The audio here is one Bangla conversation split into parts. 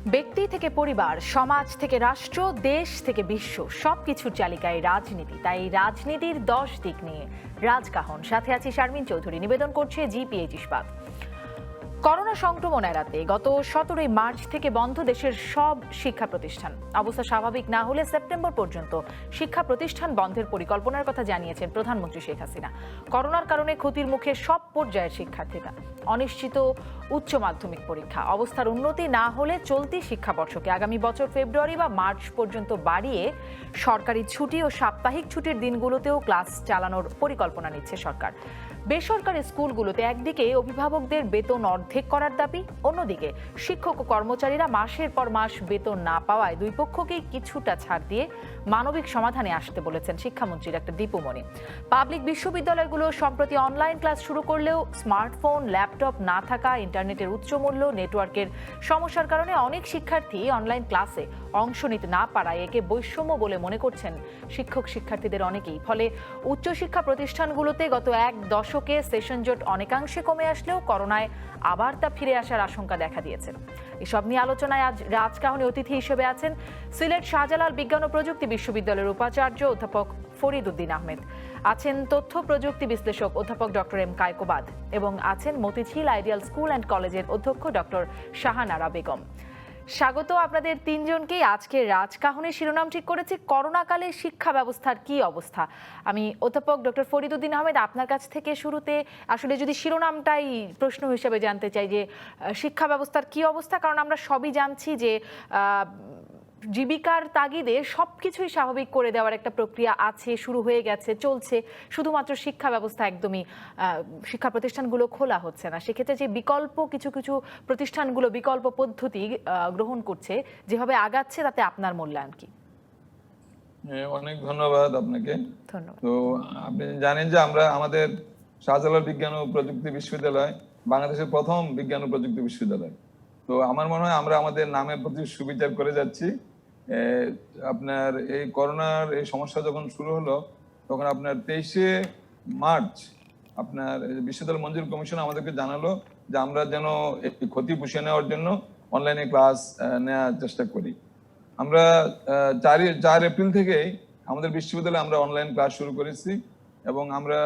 ব্যক্তি থেকে পরিবার, সমাজ থেকে রাষ্ট্র, দেশ থেকে বিশ্ব, সবকিছুর চালিকায় রাজনীতি। তাই রাজনীতির 10 দিক নিয়ে রাজকাহন। সাথে আছি শারমিন চৌধুরী। নিবেদন করছে জিপিএইচ ইস্পাত। করোনা সংক্রমণ এড়াতে গত 17 মার্চ থেকে বন্ধ দেশের সব শিক্ষা প্রতিষ্ঠান। অবস্থা স্বাভাবিক না হলে সেপ্টেম্বর পর্যন্ত শিক্ষা প্রতিষ্ঠান বন্ধের পরিকল্পনার কথা জানিয়েছেন প্রধানমন্ত্রী শেখ হাসিনা। করোনার কারণে ক্ষতির মুখে সব পর্যায়ের শিক্ষার্থীরা। অনিশ্চিত উচ্চ মাধ্যমিক পরীক্ষা। অবস্থার উন্নতি না হলে চলতি শিক্ষাবর্ষকে আগামী বছর ফেব্রুয়ারি বা মার্চ পর্যন্ত বাড়িয়ে সরকারি ছুটি ও সাপ্তাহিক ছুটির দিনগুলোতেও ক্লাস চালানোর পরিকল্পনা নিচ্ছে সরকার। বেসরকারি স্কুলগুলোতে একদিকে অভিভাবকদের বেতন অর্ধেক করার দাবি, অন্যদিকে শিক্ষক ও কর্মচারীরা মাসের পর মাস বেতন না পাওয়ায় দুই পক্ষকেই কিছুটা ছাড় দিয়ে মানবিক সমাধানে আসতে বলেছেন শিক্ষামন্ত্রী ডক্টর দীপু মনি। পাবলিক বিশ্ববিদ্যালয়গুলো সম্প্রতি অনলাইন ক্লাস শুরু করলেও স্মার্টফোন, ল্যাপটপ না থাকা, ইন্টারনেটের উচ্চ মূল্য, নেটওয়ার্কের সমস্যার কারণে অনেক শিক্ষার্থী অনলাইন ক্লাসে অংশ নিতে না পারায় একে বৈষম্য বলে মনে করছেন শিক্ষক শিক্ষার্থীদের অনেকেই। ফলে উচ্চশিক্ষা প্রতিষ্ঠানগুলোতে গত এক দশকে সেশন জট অনেকাংশে কমে আসলেও করোনায় আবার তা ফিরে আসার আশঙ্কা দেখা দিয়েছে। এসব নিয়ে আলোচনায় আজ রাজকাহনে অতিথি হিসেবে আছেন সিলেট শাহজালাল বিজ্ঞান ও প্রযুক্তি বিশ্ববিদ্যালয়ের উপাচার্য অধ্যাপক ফরিদ উদ্দিন আহমেদ, আছেন তথ্য প্রযুক্তি বিশ্লেষক অধ্যাপক ডক্টর এম কায়কোবাদ এবং আছেন মতিঝিল আইডিয়াল স্কুল অ্যান্ড কলেজের অধ্যক্ষ ডক্টর শাহানারা বেগম। স্বাগত আপনাদের তিনজনকেই। আজকে রাজকাহনের শিরোনাম ঠিক করেছি করোনাকালে শিক্ষা ব্যবস্থার কি অবস্থা। আমি অধ্যাপক ডক্টর ফরিদ উদ্দিন আহমেদ আপনার কাছ থেকে শুরুতে আসলে যদি শিরোনামটাই প্রশ্ন হিসেবে জানতে চাই যে শিক্ষা ব্যবস্থার কি অবস্থা, কারণ আমরা সবই জানছি যে জীবিকার তাগিদে সবকিছুই স্বাভাবিক করে দেওয়ার একটা প্রক্রিয়া আছে, শুরু হয়ে গেছে, চলছে। শুধুমাত্র শিক্ষা ব্যবস্থা একদমই শিক্ষা প্রতিষ্ঠানগুলো খোলা হচ্ছে না। সেক্ষেত্রে যে বিকল্প কিছু কিছু প্রতিষ্ঠানগুলো বিকল্প পদ্ধতি গ্রহণ করছে, যেভাবে আগাচ্ছে, তাতে আপনার মূল্যায়ন কি? অনেক ধন্যবাদ আপনাকে। ধন্যবাদ। তো আপনি জানেন যে আমরা আমাদের শাহজালাল বিজ্ঞান ও প্রযুক্তি বিশ্ববিদ্যালয় বাংলাদেশের প্রথম বিজ্ঞান ও প্রযুক্তি বিশ্ববিদ্যালয়। তো আমার মনে হয় আমরা আমাদের নামের প্রতি সুবিচার করে যাচ্ছি। আপনার এই করোনার এই সমস্যা যখন শুরু হলো তখন আপনার 23শে মার্চ আপনার বিশ্ববিদ্যালয় মঞ্জুর কমিশন আমাদেরকে জানালো যে আমরা যেন এই ক্ষতি পুষিয়ে নেওয়ার জন্য অনলাইনে ক্লাস নেওয়ার চেষ্টা করি। আমরা 4 এপ্রিল থেকেই আমাদের বিশ্ববিদ্যালয়ে আমরা অনলাইন ক্লাস শুরু করেছি এবং আমরা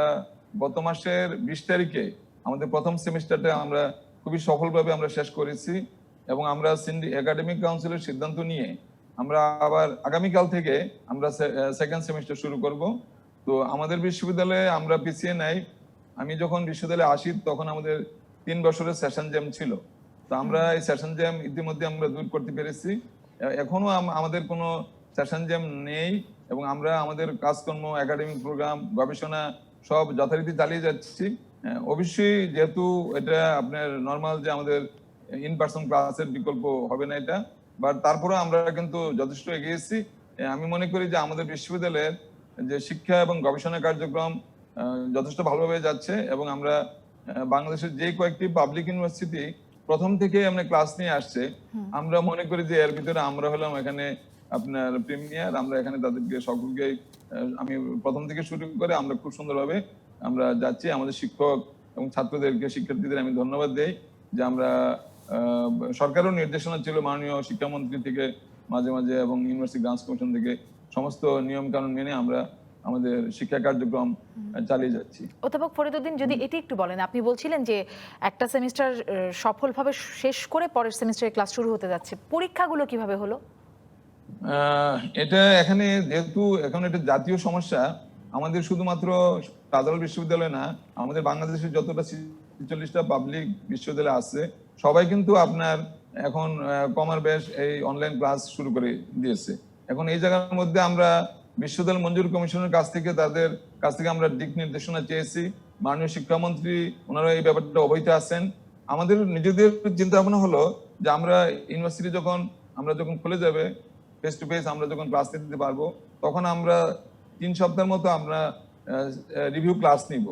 গত মাসের 20 তারিখে আমাদের প্রথম সেমিস্টারটা আমরা খুবই সফলভাবে আমরা শেষ করেছি এবং আমরা একাডেমিক কাউন্সিলের সিদ্ধান্ত নিয়ে আমরা আবার আগামীকাল থেকে আমরা সেকেন্ড সেমিস্টার শুরু করব। তো আমাদের বিশ্ববিদ্যালয়ে আমরা পিছিয়ে নাই। আমি যখন বিশ্ববিদ্যালয়ে আসি তখন আমাদের 3 বছরের সেশন জ্যাম ছিল। তো আমরা এই সেশন জ্যাম ইতিমধ্যে আমরা দূর করতে পেরেছি। এখনো আমাদের কোনো সেশন জ্যাম নেই এবং আমরা আমাদের কাজকর্ম, একাডেমিক প্রোগ্রাম, গবেষণা সব যথারীতি চালিয়ে যাচ্ছি। অবশ্যই যেহেতু এটা আপনার নর্মাল যে আমাদের ইন পার্সন ক্লাসের বিকল্প হবে না এটা, বাট তারপরে আমরা কিন্তু যথেষ্ট এগিয়েছি। আমি মনে করি যে আমাদের বিশ্ববিদ্যালয়ের যে শিক্ষা এবং গবেষণা কার্যক্রম যথেষ্ট ভালোভাবে যাচ্ছে এবং আমরা বাংলাদেশের যে কয়েকটি পাবলিক ইউনিভার্সিটি প্রথম থেকে আমরা ক্লাস নিয়ে আসছে, আমরা মনে করি যে এর ভিতরে আমরা হলাম এখানে আপনার প্রিমিয়ার। আমরা এখানে তাদেরকে সকলকে আমি প্রথম থেকে শুরু করে আমরা খুব সুন্দরভাবে আমরা যাচ্ছি। আমাদের শিক্ষক এবং ছাত্রদেরকে, শিক্ষার্থীদের আমি ধন্যবাদ দেই যে আমরা সরকারও নির্দেশনা ছিল মাননীয় শিক্ষামন্ত্রী থেকে মাঝে মাঝে এবং ইউনিভার্সিটি গ্রান্টস কমিশন থেকে সমস্ত নিয়ম কানুন মেনে আমরা আমাদের শিক্ষা কার্যক্রম চালিয়ে যাচ্ছি। অধ্যাপক ফরিদ উদ্দিন, যদি এটি একটু বলেন, আপনি বলছিলেন যে একটা সেমিস্টার সফলভাবে শেষ করে পরের সেমিস্টারে ক্লাস শুরু হতে যাচ্ছে, পরীক্ষাগুলো কিভাবে হলো? এটা এখানে যেহেতু এখন এটা জাতীয় সমস্যা, আমাদের শুধুমাত্র শাহজালাল বিশ্ববিদ্যালয় না, আমাদের বাংলাদেশের যতটা 46টা পাবলিক বিশ্ববিদ্যালয় আছে সবাই কিন্তু আপনার এখন কমার বেশ এই অনলাইন ক্লাস শুরু করে দিয়েছে। এখন এই জায়গার মধ্যে আমরা বিশ্ববিদ্যালয় মঞ্জুর কমিশনের কাছ থেকে তাদের কাছ থেকে আমরা দিক নির্দেশনা চেয়েছি। মাননীয় শিক্ষামন্ত্রী ওনারা এই ব্যাপারটা অবহিত আছেন। আমাদের নিজেদের চিন্তা ভাবনা হলো যে আমরা ইউনিভার্সিটি যখন খুলে যাবে, ফেস টু ফেস আমরা যখন ক্লাস নিতে পারবো, তখন আমরা 3 সপ্তাহের মতো আমরা রিভিউ ক্লাস নিব,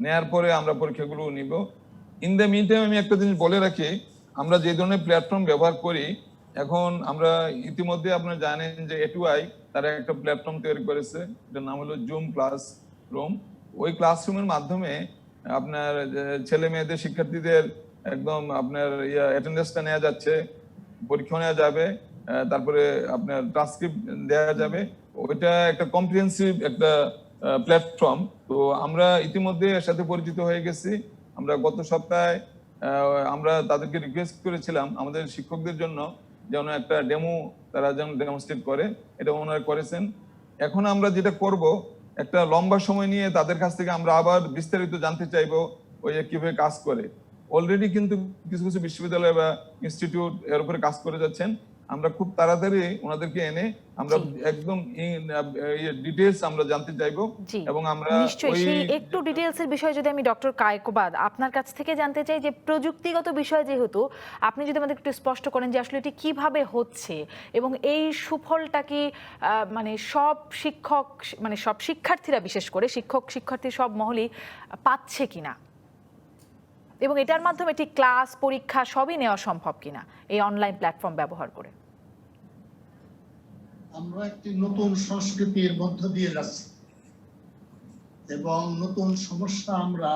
নেয়ার পরে আমরা পরীক্ষাগুলো নিব। ইন দ্য মিন টাইম আমি একটা জিনিস বলে রাখি, আমরা যে ধরনের প্ল্যাটফর্ম ব্যবহার করি, এখন আমরা ইতিমধ্যে আপনারা জানেন যে A2I তারা একটা প্ল্যাটফর্ম তৈরি করেছে, এটার নাম হলো জুম ক্লাসরুম। ওই ক্লাসরুমের মাধ্যমে আপনার ছেলে মেয়েদের, শিক্ষার্থীদের একদম আপনার অ্যাটেন্ডেন্সটা নেওয়া যাচ্ছে, পরীক্ষা নেওয়া যাবে, তারপরে আপনার ট্রান্সক্রিপ্ট দেওয়া যাবে। ওইটা একটা কম্প্রিহেন্সিভ একটা প্ল্যাটফর্ম। তো আমরা ইতিমধ্যে এর সাথে পরিচিত হয়ে গেছি। আমরা গত সপ্তাহে আমরা তাদেরকে রিকোয়েস্ট করেছিলাম আমাদের শিক্ষকদের জন্য যেন একটা ডেমো তারা যেন ডেমনস্ট্রেট করে, এটা ওনারা করেছেন। এখন আমরা যেটা করব, একটা লম্বা সময় নিয়ে তাদের কাছ থেকে আমরা আবার বিস্তারিত জানতে চাইবো ওই কিভাবে কাজ করে। অলরেডি কিন্তু কিছু কিছু বিশ্ববিদ্যালয় বা ইনস্টিটিউট এর উপরে কাজ করে যাচ্ছেন। আমরা খুব তাড়াতাড়ি ওনাদেরকে এনে আমরা একদম ডিটেইলস আমরা জানতে চাইবো এবং আমরা নিশ্চয়ই সেই একটু ডিটেইলস এর বিষয়ে যদি আমি ডক্টর কায়কোবাদ আপনার কাছ থেকে জানতে চাই যে প্রযুক্তিগত বিষয় যেহেতু আপনি যদি আমাদের একটু স্পষ্ট করেন যে আসলে এটি কিভাবে হচ্ছে এবং এই সুফলটা কি মানে সব শিক্ষক মানে সব শিক্ষার্থীরা বিশেষ করে শিক্ষার্থী সব মহলই পাচ্ছে কিনা এবং এটার মাধ্যমে ঠিক ক্লাস পরীক্ষা সবই নেওয়া সম্ভব কিনা এই অনলাইন প্ল্যাটফর্ম ব্যবহার করে। আমরা একটি নতুন সংস্কৃতির মধ্য দিয়ে যাচ্ছি এবং নতুন সমস্যা আমরা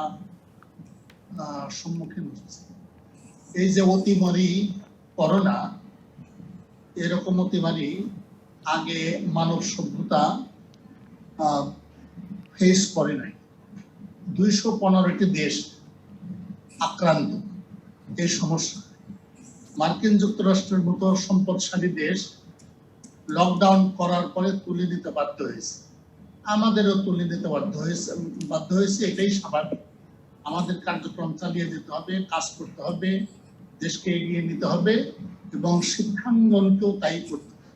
সম্মুখীন হচ্ছি। এই যে অতিমারি করোনা, এরকম অতিমারি আগে মানব সভ্যতা ফেস করে নাই। 215টি দেশ আক্রান্ত এই সমস্যা। মার্কিন যুক্তরাষ্ট্রের মতো সম্পদশালী দেশ লকডাউন করার পরে তুলে দিতে বাধ্য হয়েছে, আমাদেরও তুলে দিতে বাধ্য হয়েছে। এটাই স্বাভাবিক। আমাদের কার্যক্রম চালিয়ে যেতে হবে, কাজ করতে হবে, দেশকে এগিয়ে নিতে হবে এবং শিক্ষাঙ্গনকেও তাই করতে হবে।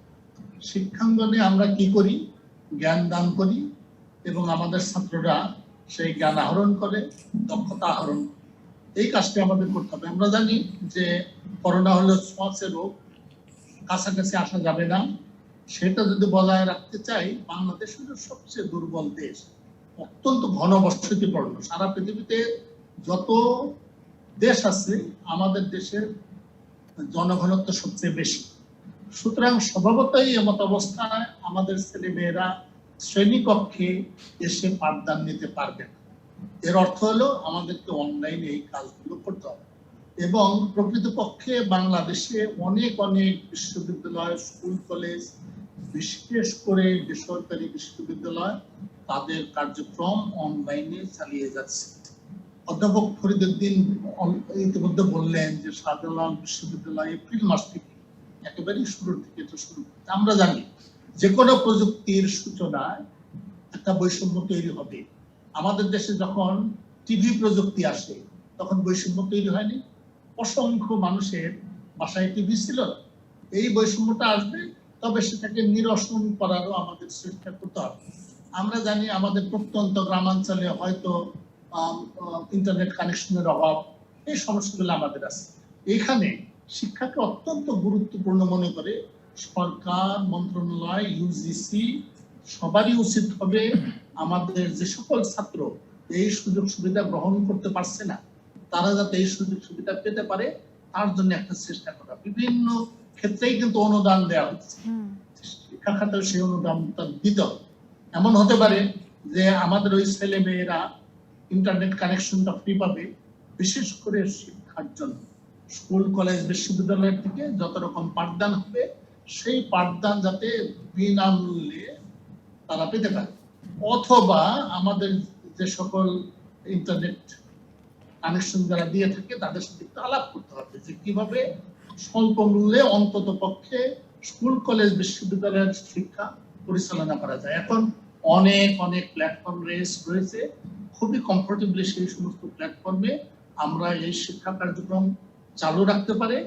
শিক্ষাঙ্গনে আমরা কি করি? জ্ঞান দান করি এবং আমাদের ছাত্ররা সেই জ্ঞান আহরণ করে, দক্ষতা আহরণ করে। এই কাজটি আমাদের করতে হবে। আমরা জানি যে করোনা হলো ছোঁয়াচে রোগ, কাছাকাছি আসা যাবে না। সেটা যদি বজায় রাখতে চাই, বাংলাদেশ হলো সবচেয়ে দুর্বল দেশ, অত্যন্ত ঘনবসতিপূর্ণ। সারা পৃথিবীতে যত দেশ আছে আমাদের দেশের জনঘনত্ব সবচেয়ে বেশি। সুতরাং স্বভাবতই এমত অবস্থায় আমাদের ছেলে মেয়েরা শ্রেণীকক্ষে এসে পাঠদান নিতে পারবে না। এর অর্থ হলো আমাদেরকে অনলাইনে এই কাজগুলো করতে হবে এবং প্রকৃতপক্ষে বাংলাদেশে অনেক বিশ্ববিদ্যালয়, স্কুল, কলেজ, বিশেষ করে বেসরকারি বিশ্ববিদ্যালয় তাদের কার্যক্রম অনলাইনে চালিয়ে যাচ্ছে। অধ্যাপক ফরিদউদ্দিন ইতিমধ্যে বললেন যে শাহজালাল বিশ্ববিদ্যালয় এপ্রিল মাস থেকে একেবারেই শুরুর থেকে এটা শুরু করতে। আমরা জানি যে কোনো প্রযুক্তির সূচনায় একটা বৈষম্য তৈরি হবে। আমাদের দেশে যখন টিভি প্রযুক্তি আসে তখন বৈষম্য তৈরি হয়নি? অসংখ্য মানুষের বাসায় টিভি ছিল না। এই বৈষম্যটা আসবে, তবে সেটাকে নিরসন করারও আমাদের চেষ্টা করতে হবে। আমরা জানি আমাদের প্রত্যন্ত গ্রামাঞ্চলে হয়তো ইন্টারনেট কানেকশনের অভাব, এই সমস্যাগুলো আমাদের আছে। এখানে শিক্ষাকে অত্যন্ত গুরুত্বপূর্ণ মনে করে সরকার, মন্ত্রণালয়, ইউজিসি সবারই উচিত হবে আমাদের যে সকল ছাত্র এই সুযোগ সুবিধা গ্রহণ করতে পারছে না তারা যাতে এই সুযোগ সুবিধা পেতে পারে তার জন্য একটা চেষ্টা করা। বিভিন্ন ক্ষেত্রেই কিন্তু অনুদান দেওয়া হচ্ছে, শিক্ষা খাতে সেই অনুদানটা দিতে হবে। এমন হতে পারে যে আমাদের ওই ছেলে মেয়েরা ইন্টারনেট কানেকশনটা ফ্রি পাবে, বিশেষ করে শিক্ষার জন্য। স্কুল, কলেজ, বিশ্ববিদ্যালয় থেকে যত রকম পাঠদান হবে সেই পাঠদান যাতে বিনামূল্যে তারা পেতে পারে। অথবা আমাদের যে সকল ইন্টারনেট কানেকশন যারা দিয়ে থাকে তাদের সাথে একটু আলাপ করতে হবে যে কিভাবে স্বল্প মূল্যে অন্তত পক্ষে স্কুল, কলেজ, বিশ্ববিদ্যালয়ের শিক্ষা পরিচালনা করা যায়। এখন অনেক প্ল্যাটফর্ম রয়েছে, খুবই কমফোর্টেবলি সেই সমস্ত প্ল্যাটফর্মে আমরা এই শিক্ষা কার্যক্রম চালু রাখতে পারে।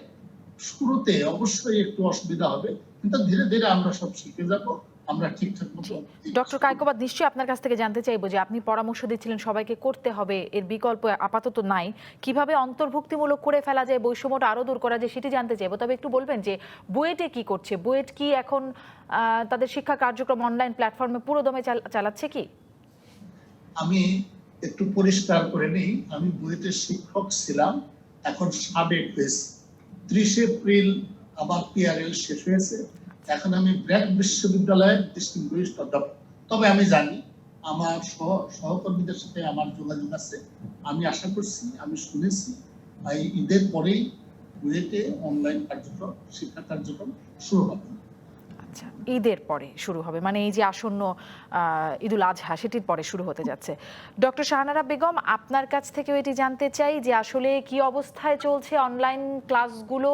শুরুতে অবশ্যই একটু অসুবিধা হবে, কিন্তু ধীরে ধীরে আমরা সব শিখে যাব। আমরা ঠিকঠাক মতো। ডক্টর কায়কোবাদ, নিশ্চয়ই আপনার কাছ থেকে জানতে চাইবো যে আপনি পরামর্শ দিচ্ছিলেন সবাইকে করতে হবে, এর বিকল্প আপাতত নাই, কিভাবে অন্তর্ভুক্তিমূলক করে ফেলা যায়, বৈষম্যটা আরো দূর করা যায় সেটি জানতে চাইবো। তবে একটু বলবেন যে বুয়েটে কি করছে? বুয়েট কি এখন তাদের শিক্ষা কার্যক্রম অনলাইন প্ল্যাটফর্মে পুরোদমে চালাচ্ছে কি? আমি একটু পরিষ্কার করে নিই, আমি বুয়েটের শিক্ষক ছিলাম, এখন সাবেক হয়েছে। 30 এপ্রিল আবার পিআরএল শেষ হয়েছে। এখন আমি ব্র্যাক বিশ্ববিদ্যালয়ের ডিস্টিংগুইশড অধ্যাপক। তবে আমি জানি আমার সহকর্মীদের সাথে আমার যোগাযোগ আছে। আমি আশা করছি, আমি শুনেছি এই ঈদের পরেই ওয়েতে অনলাইন কার্যক্রম, শিক্ষা কার্যক্রম শুরু হবে। আচ্ছা, ঈদের পরে শুরু হবে, মানে এই যে আসন্ন ঈদুল আজহা সেটির পরে শুরু হতে যাচ্ছে। ডক্টর শাহানারা বেগম, আপনার কাছ থেকেও এটি জানতে চাই যে আসলে কি অবস্থায় চলছে অনলাইন ক্লাসগুলো,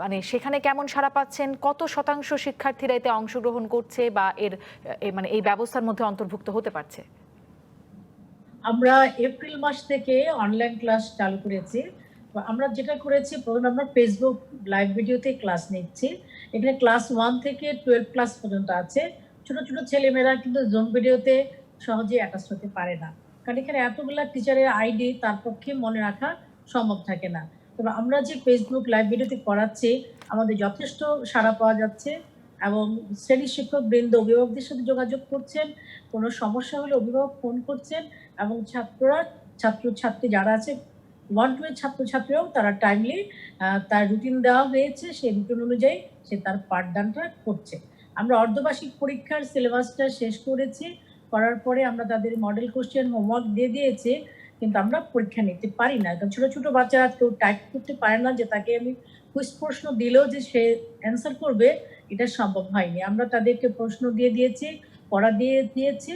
মানে সেখানে কেমন সাড়া পাচ্ছেন, কত শতাংশ শিক্ষার্থীরা এতে অংশগ্রহণ করছে বা মানে এই ব্যবস্থার মধ্যে অন্তর্ভুক্ত হতে পারছে? আমরা এপ্রিল মাস থেকে অনলাইন ক্লাস চালু করেছি। আমরা যেটা করেছি, প্রথমে আমরা ফেসবুক লাইভ ভিডিওতে ক্লাস নিচ্ছি। এখানে ক্লাস 1 থেকে 12 ক্লাস পর্যন্ত আছে। ছোট ছোট ছেলেমেয়েরা কিন্তু জুম ভিডিওতে সহজে অ্যাটাচ হতে পারে না, কারণ এখানে এতগুলা টিচারের আইডি তার পক্ষে মনে রাখা সম্ভব থাকে না। তবে আমরা যে ফেসবুক লাইভ ভিডিওতে করাচ্ছি, আমাদের যথেষ্ট সাড়া পাওয়া যাচ্ছে এবং শ্রেণী শিক্ষক বৃন্দ অভিভাবকদের সাথে যোগাযোগ করছেন। কোনো সমস্যা হলে অভিভাবক ফোন করছেন এবং ছাত্রছাত্রী যারা আছে 1-2 এর ছাত্রছাত্রীরাও তারা টাইমলি তার রুটিন দেওয়া হয়েছে, সেই রুটিন অনুযায়ী সে তার পাঠদানটা করছে। আমরা অর্ধবার্ষিক পরীক্ষার সিলেবাসটা শেষ করেছি, করার পরে আমরা তাদের মডেল কোশ্চেন হোমওয়ার্ক দিয়ে দিয়েছি, কিন্তু আমরা পরীক্ষা নিতে পারি না, কারণ ছোট ছোট বাচ্চারা কেউ টাইপ করতে পারে না যে তাকে আমি কুইজ প্রশ্ন দিলেও যে সে অ্যান্সার করবে, এটা সম্ভব হয়নি। আমরা তাদেরকে প্রশ্ন দিয়ে দিয়েছি, পড়া দিয়ে দিয়েছি।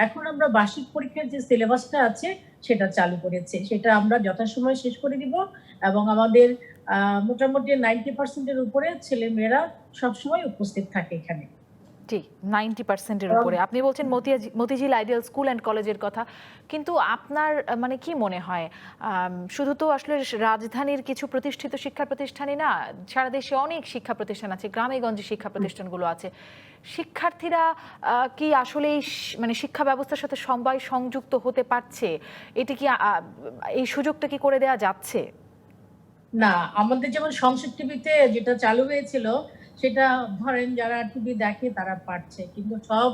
এখন আমরা বার্ষিক পরীক্ষার যে সিলেবাসটা আছে সেটা চালু করেছি, সেটা আমরা যথাসময়ে শেষ করে দিব এবং আমাদের মোটামুটি 90% এর উপরে ছেলে মেয়েরা সবসময় উপস্থিত থাকে এখানে। জি, 90%-এর উপরে। আপনি বলছেন মতিঝিল আইডিয়াল স্কুল অ্যান্ড কলেজের কথা, কিন্তু আপনার মানে কি মনে হয়, শুধু তো আসলে রাজধানীর কিছু প্রতিষ্ঠিত শিক্ষা প্রতিষ্ঠানই না, সারা দেশে অনেক শিক্ষা প্রতিষ্ঠান আছে, গ্রামে গঞ্জে শিক্ষা প্রতিষ্ঠানগুলো আছে, শিক্ষার্থীরা কি আসলে মানে শিক্ষা ব্যবস্থার সাথে সবাই সংযুক্ত হতে পারছে? এটি কি এই সুযোগটা কি করে দেওয়া যাচ্ছে? না, আমাদের যেমন সংসদ টিভিতে যেটা চালু হয়েছিল, সেটা ধরেন যারা টিভি দেখে তারা পারছে, কিন্তু সব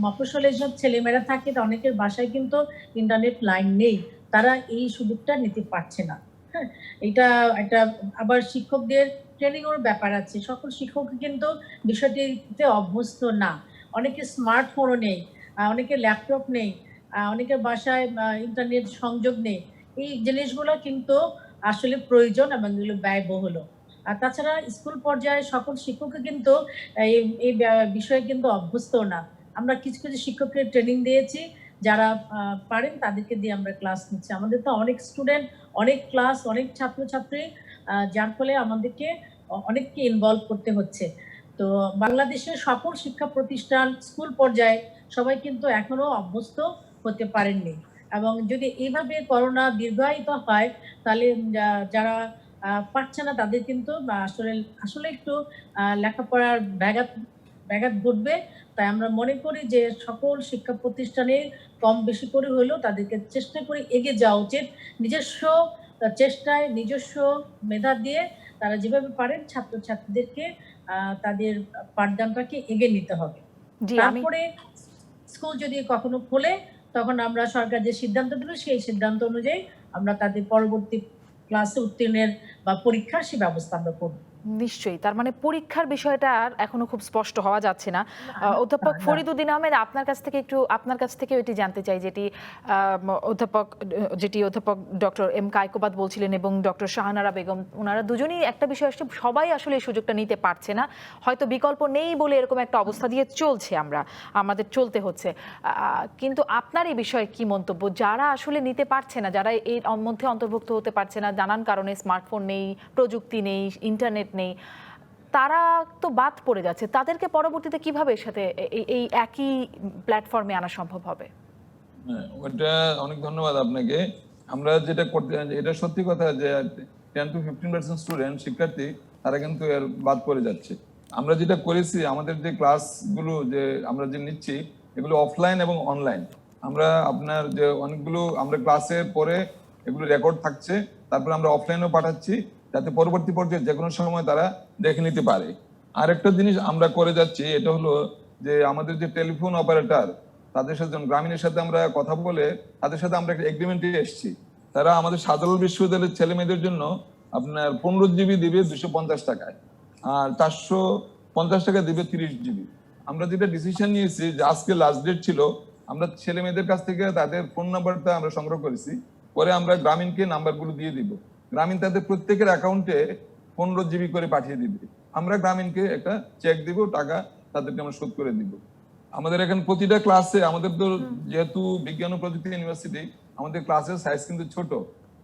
মফস্বলে সব ছেলেমেয়েরা থাকে, অনেকের বাসায় কিন্তু ইন্টারনেট লাইন নেই, তারা এই সুযোগটা নিতে পারছে না। হ্যাঁ, এটা একটা আবার শিক্ষকদের ট্রেনিং এর ব্যাপার আছে। সকল শিক্ষক কিন্তু বিষয়টিতে অভ্যস্ত না। অনেকে স্মার্টফোনও নেই, অনেকের ল্যাপটপ নেই, অনেকের বাসায় ইন্টারনেট সংযোগ নেই। এই জিনিসগুলো কিন্তু আসলে প্রয়োজন এবং এগুলো ব্যয়বহুল। আর তাছাড়া স্কুল পর্যায়ে সকল শিক্ষককে কিন্তু এই বিষয়ে কিন্তু অভ্যস্ত না। আমরা কিছু কিছু শিক্ষককে ট্রেনিং দিয়েছি, যারা পারেন তাদেরকে দিয়ে আমরা ক্লাস নিচ্ছি। আমাদের তো অনেক স্টুডেন্ট, অনেক ক্লাস, অনেক ছাত্রছাত্রী, যার ফলে আমাদেরকে অনেককে ইনভলভ করতে হচ্ছে। তো বাংলাদেশের সকল শিক্ষা প্রতিষ্ঠান স্কুল পর্যায়ে সবাই কিন্তু এখনো অভ্যস্ত হতে পারেননি, এবং যদি এইভাবে করোনা দীর্ঘায়িত হয় তাহলে যারা পারছে না তাদের কিন্তু আসলে একটু লেখাপড়ার ব্যাঘাত ঘটবে। তাই আমরা মনে করি যে সকল শিক্ষা প্রতিষ্ঠানে কম বেশি করে হলেও তাদেরকে চেষ্টা করে এগিয়ে যাওয়া উচিত। নিজস্ব চেষ্টায়, নিজস্ব মেধা দিয়ে তারা যেভাবে পারেন ছাত্রছাত্রীদেরকে তাদের পাঠদানটাকে এগিয়ে নিতে হবে। তারপরে স্কুল যদি কখনো খোলে, তখন আমরা সরকার যে সিদ্ধান্ত দিল সেই সিদ্ধান্ত অনুযায়ী আমরা তাদের পরবর্তী ক্লাসে উত্তীর্ণের বা পরীক্ষার সে ব্যবস্থা আমরা করব। নিশ্চয়ই, তার মানে পরীক্ষার বিষয়টা আর এখনো খুব স্পষ্ট হওয়া যাচ্ছে না। অধ্যাপক ফরিদউদ্দিন আহমেদ, আপনার কাছ থেকে এটি জানতে চাই, অধ্যাপক ডক্টর এম কায়কোবাদ বলছিলেন এবং ডক্টর শাহানারা বেগম, ওনারা দুজনেই একটা বিষয় আসছে, সবাই আসলে এই সুযোগটা নিতে পারছে না, হয়তো বিকল্প নেই বলে এরকম একটা অবস্থা দিয়ে আমাদের চলতে হচ্ছে। কিন্তু আপনার এই বিষয়ে কি মন্তব্য? যারা আসলে নিতে পারছে না, যারা এর মধ্যে অন্তর্ভুক্ত হতে পারছে না, নানান কারণে, স্মার্টফোন নেই, প্রযুক্তি নেই, ইন্টারনেট নেই, তারা তো বাদ পড়ে যাচ্ছে, তাদেরকে পরবর্তীতে কিভাবে এর সাথে এই একই প্ল্যাটফর্মে আনা সম্ভব হবে? ওটা অনেক ধন্যবাদ আপনাকে। আমরা যেটা করতে, এটা সত্যি কথা যে 10-15% স্টুডেন্ট, শিক্ষার্থী, তারা কিন্তু এর বাদ পড়ে যাচ্ছে। আমরা যেটা করেছি, আমাদের যে ক্লাসগুলো যে আমরা যে নিচ্ছি, এগুলো অফলাইন এবং অনলাইন। আমরা আপনার যে অনেকগুলো আমরা ক্লাসের পরে এগুলো রেকর্ড থাকছে, তারপরে আমরা অফলাইনেও পাঠাচ্ছি, যাতে পরবর্তী পর্যায়ে যে কোনো সময় তারা দেখে নিতে পারে। আরেকটা জিনিস আমরা করে যাচ্ছি, এটা হলো যে আমাদের যে টেলিফোন অপারেটর, তাদের সাথে গ্রামীণের সাথে আমরা কথা বলে তাদের সাথে আমরা একটা এগ্রিমেন্টে এসেছি। তারা আমাদের শাহজালাল বিশ্ববিদ্যালয়ের ছেলে মেয়েদের জন্য আপনার 15 জিবি দিবে 250 টাকায়, আর 450 টাকা দিবে 30 জিবি। আমরা যেটা ডিসিশন নিয়েছি যে আজকে লাস্ট ডেট ছিল, আমরা ছেলে মেয়েদের কাছ থেকে তাদের ফোন নাম্বারটা আমরা সংগ্রহ করেছি, পরে আমরা গ্রামীণকে নাম্বারগুলো দিয়ে দিব। গ্রামীণ তাদের প্রত্যেকের অ্যাকাউন্টে 15 জিবি করে পাঠিয়ে দিবে। আমরা গ্রামীণকে একটা চেক দিব, টাকা তাদেরকে আমরা শোধ করে দিব। আমাদের এখানে প্রতিটা ক্লাসে, আমাদের তো যেহেতু বিজ্ঞান ও প্রযুক্তি ইউনিভার্সিটি, আমাদের ক্লাসের সাইজ কিন্তু ছোট।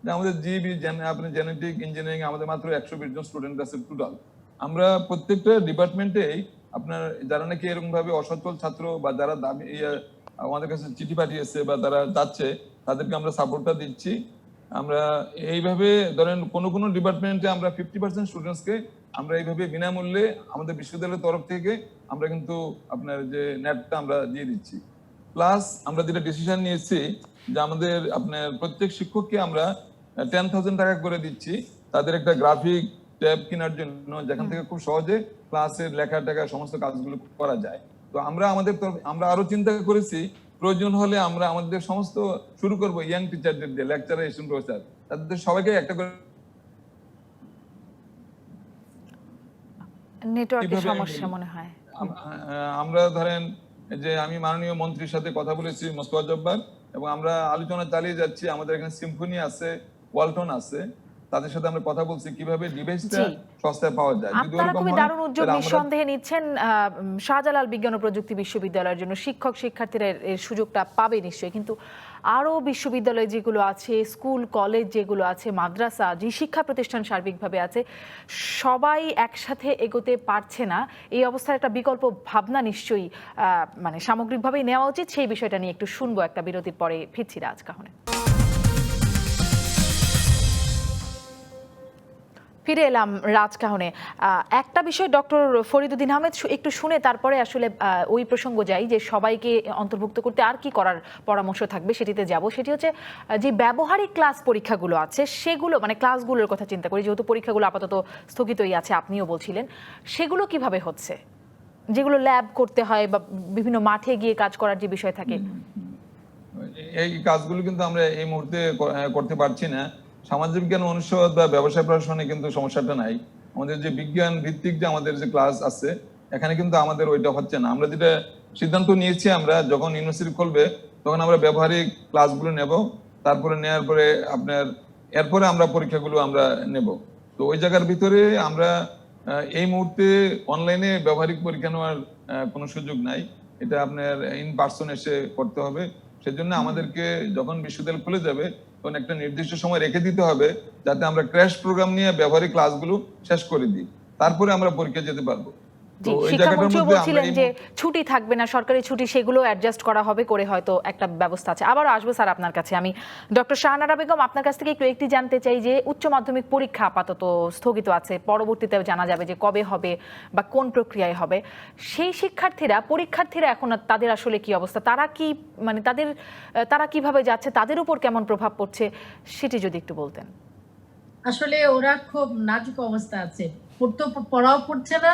যে আমাদের জিবি আপনি জেনেটিক ইঞ্জিনিয়ারিং আমাদের মাত্র 120 জন স্টুডেন্ট আছে টোটাল। আমরা প্রত্যেকটা ডিপার্টমেন্টেই আপনার যারা নাকি এরকম ভাবে অসচ্ছল ছাত্র বা যারা দাবি আমাদের কাছে চিঠি পাঠিয়েছে বা তারা যাচ্ছে, তাদেরকে আমরা সাপোর্টটা দিচ্ছি। আমরা এইভাবে ধরেন কোনো ডিপার্টমেন্টে আমরা 50% স্টুডেন্টসকে আমরা এইভাবে বিনামূল্যে আমাদের বিশ্ববিদ্যালয়ের তরফ থেকে আমরা কিন্তু আপনার যে নেটটা আমরা দিয়ে দিচ্ছি। প্লাস আমরা যেটা ডিসিশন নিয়েছি যে আমাদের আপনার প্রত্যেক শিক্ষককে আমরা 10,000 টাকা করে দিচ্ছি তাদের একটা গ্রাফিক ট্যাব কেনার জন্য, যেখান থেকে খুব সহজে ক্লাসের লেখা টেখা সমস্ত কাজগুলো করা যায়। তো আমরা আমরা আরো চিন্তা করেছি, প্রয়োজন হলে আমরা আমাদের সমস্ত শুরু করবো ইয়াং টিচারদের দিয়ে, লেকচারার, অ্যাসিস্ট্যান্ট প্রফেসর, তাদের সবাইকে একটা করে নেটওয়ার্কের সমস্যা মনে হয়। আমরা ধরেন যে আমি মাননীয় মন্ত্রীর সাথে কথা বলেছি মোস্তফা জব্বার, এবং আমরা আলোচনা চালিয়ে যাচ্ছি। আমাদের এখানে সিম্ফনি আছে, ওয়ালটন আছে, তাদের সাথে আমরা কথা বলছি কিভাবে ডিভাইসটা সস্তায় পাওয়া যায়। আপনারা খুবই দারুণ উদ্যোগ নিঃসন্দেহে নিচ্ছেন। শাহজালাল বিজ্ঞান ও প্রযুক্তি বিশ্ববিদ্যালয়ের জন্য শিক্ষক শিক্ষার্থীরা এর সুযোগটা পাবে নিশ্চয়ই, কিন্তু আরো বিশ্ববিদ্যালয় যেগুলো আছে, স্কুল কলেজ যেগুলো আছে, মাদ্রাসা, যে শিক্ষা প্রতিষ্ঠান সার্বিকভাবে আছে, সবাই একসাথে এগোতে পারছে না। এই অবস্থায় একটা বিকল্প ভাবনা নিশ্চয়ই মানে সামগ্রিকভাবেই নেওয়া উচিত। সেই বিষয়টা নিয়ে একটু শুনবো একটা বিরতির পরে। ফিরছি রাজকাহনে। ফিরে এলাম রাজকাহনে। একটা বিষয় ডক্টর ফরিদুদ্দিন আহমেদ একটু শুনে তারপরে আসলে ওই প্রসঙ্গ যাই যে সবাইকে অন্তর্ভুক্ত করতে আর কি করার পরামর্শ থাকবে সেটিতে যাব। সেটি হচ্ছে যে ব্যবহারিক ক্লাস পরীক্ষাগুলো আছে সেগুলো, মানে ক্লাসগুলোর কথা চিন্তা করি, যেহেতু পরীক্ষাগুলো আপাতত স্থগিতই আছে, আপনিও বলছিলেন, সেগুলো কিভাবে হচ্ছে, যেগুলো ল্যাব করতে হয় বা বিভিন্ন মাঠে গিয়ে কাজ করার যে বিষয় থাকে? এই কাজগুলো কিন্তু আমরা এই মুহূর্তে করতে পারছি না। সামাজিক বিজ্ঞান অনুষদ বা ব্যবসায় প্রশাসনে কিন্তু সমস্যাটা নাই। আমাদের যে বিজ্ঞান ভিত্তিক যে আমাদের যে ক্লাস আছে, এখানে কিন্তু আমাদের ওইটা হচ্ছে না। আমরা যেটা সিদ্ধান্ত নিয়েছি, আমরা যখন ইউনিভার্সিটি খুলবে তখন আমরা ব্যবহারিক ক্লাসগুলো নেব, তারপরে নেওয়ার পরে এরপরে আমরা পরীক্ষাগুলো আমরা নেব। তো ওই জায়গার ভিতরে আমরা এই মুহূর্তে অনলাইনে ব্যবহারিক পরীক্ষা নেওয়ার কোনো সুযোগ নাই। এটা আপনার ইন পার্সন এসে করতে হবে। সেজন্য আমাদেরকে যখন বিশ্ববিদ্যালয় খুলে যাবে তখন একটা নির্দিষ্ট সময় রেখে দিতে হবে, যাতে আমরা ক্র্যাশ প্রোগ্রাম নিয়ে ব্যবহারিক ক্লাসগুলো শেষ করে দিই, তারপরে আমরা পরীক্ষা যেতে পারবো। শিক্ষামন্ত্রীও বলছিলেন যে ছুটি থাকবে না, সরকারি ছুটি, সেগুলো অ্যাডজাস্ট করা হবে, করে হয়তো একটা ব্যবস্থা আছে। আবারও আসবো স্যার আপনার কাছে। আমি ডক্টর শাহনারা বেগম আপনার কাছ থেকে একটু জানতে চাই যে উচ্চ মাধ্যমিক পরীক্ষা আপাতত স্থগিত আছে, পরবর্তীতে জানা যাবে যে কবে হবে বা কোন প্রক্রিয়ায় হবে। সেই পরীক্ষার্থীরা এখন তাদের আসলে কি অবস্থা, তারা কি মানে তারা কিভাবে যাচ্ছে, তাদের উপর কেমন প্রভাব পড়ছে, সেটি যদি একটু বলতেন। আসলে ওরা খুব নাজুক অবস্থা আছে, পড়াও পড়ছে না,